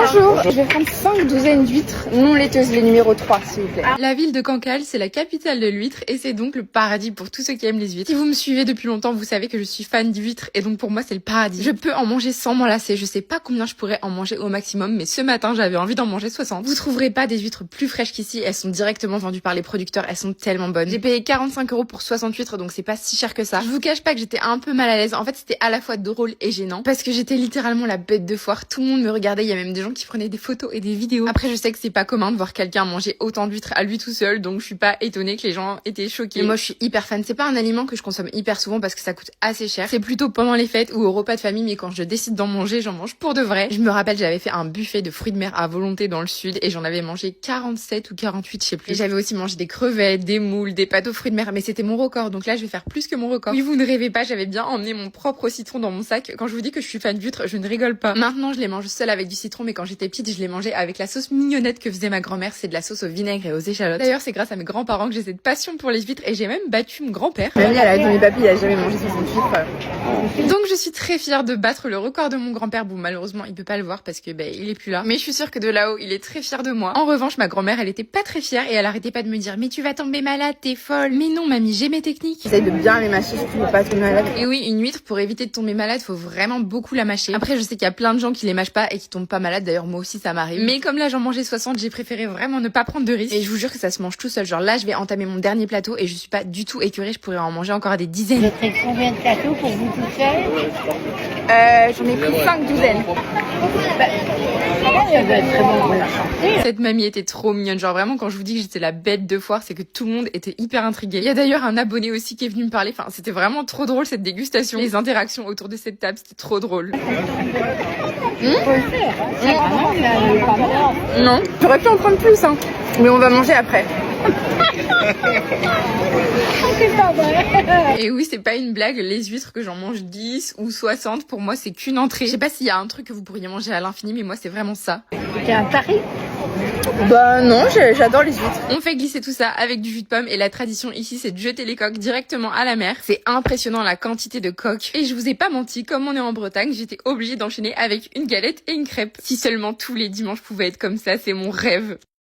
Bonjour, je vais prendre 5 douzaines d'huîtres non laiteuses, les numéros 3 s'il vous plaît. La ville de Cancale, c'est la capitale de l'huître et c'est donc le paradis pour tous ceux qui aiment les huîtres. Si vous me suivez depuis longtemps, vous savez que je suis fan d'huîtres et donc pour moi c'est le paradis. Je peux en manger sans m'en lasser, je sais pas combien je pourrais en manger au maximum, mais ce matin j'avais envie d'en manger 60. Vous trouverez pas des huîtres plus fraîches qu'ici, elles sont directement vendues par les producteurs, elles sont tellement bonnes. J'ai payé 45 € pour 60 huîtres donc c'est pas si cher que ça. Je vous cache pas que j'étais un peu mal à l'aise, en fait c'était à la fois drôle et gênant parce que j'étais littéralement la bête de foire, tout le monde me regardait, il y a même des gens qui prenaient des photos et des vidéos. Après je sais que c'est pas commun de voir quelqu'un manger autant d'huîtres à lui tout seul, donc je suis pas étonnée que les gens étaient choqués. Et moi je suis hyper fan, c'est pas un aliment que je consomme hyper souvent parce que ça coûte assez cher. C'est plutôt pendant les fêtes ou au repas de famille, mais quand je décide d'en manger, j'en mange pour de vrai. Je me rappelle, j'avais fait un buffet de fruits de mer à volonté dans le sud et j'en avais mangé 47 ou 48, je sais plus. Et j'avais aussi mangé des crevettes, des moules, des pâtes aux fruits de mer, mais c'était mon record, donc là je vais faire plus que mon record. Oui, vous ne rêvez pas, j'avais bien emmené mon propre citron dans mon sac. Quand je vous dis que je suis fan d'huîtres, je ne rigole pas. Maintenant je les mange seule avec du citron, mais quand j'étais petite, je les mangeais avec la sauce mignonnette que faisait ma grand-mère, c'est de la sauce au vinaigre et aux échalotes. D'ailleurs, c'est grâce à mes grands-parents que j'ai cette passion pour les huîtres et j'ai même battu mon grand-père. Mamie, elle a dit mes papis, il a jamais mangé 60 huîtres. Donc je suis très fière de battre le record de mon grand-père. Bon, malheureusement, il peut pas le voir parce que il est plus là. Mais je suis sûre que de là-haut, il est très fier de moi. En revanche, ma grand-mère, elle était pas très fière et elle arrêtait pas de me dire: "Mais tu vas tomber malade, t'es folle." Mais non, mamie, j'ai mes techniques. Essaye de bien les mâcher si tu veux pas tomber malade. Et oui, une huître, pour éviter de tomber malade, faut vraiment beaucoup la mâcher. Après, je sais qu'il y a plein de gens qui les mâchent pas et qui tombent pas malade. D'ailleurs, moi aussi, ça m'arrive. Mais comme là, j'en mangeais 60, j'ai préféré vraiment ne pas prendre de risques. Et je vous jure que ça se mange tout seul. Genre là, je vais entamer mon dernier plateau et je suis pas du tout écœurée. Je pourrais en manger encore des dizaines. Vous avez pris combien de plateaux pour vous tout seul? J'en ai pris 5 douzaines. Ça doit être très bon pour la santé. Cette mamie était trop mignonne. Genre vraiment, quand je vous dis que j'étais la bête de foire, c'est que tout le monde était hyper intrigué. Il y a d'ailleurs un abonné aussi qui est venu me parler. Enfin, c'était vraiment trop drôle cette dégustation. Les interactions autour de cette table, c'était trop drôle. Faut le faire, hein. C'est vraiment pas mal. Non, j'aurais pu en prendre plus, hein. Mais on va manger après. C'est pas vrai. Et oui, c'est pas une blague, les huîtres que j'en mange 10 ou 60, pour moi c'est qu'une entrée. Je sais pas s'il y a un truc que vous pourriez manger à l'infini, mais moi c'est vraiment ça. C'est un pari. Bah non, j'adore les huîtres. On fait glisser tout ça avec du jus de pomme et la tradition ici c'est de jeter les coques directement à la mer. C'est impressionnant la quantité de coques. Et je vous ai pas menti, comme on est en Bretagne, j'étais obligée d'enchaîner avec une galette et une crêpe. Si seulement tous les dimanches pouvaient être comme ça, c'est mon rêve.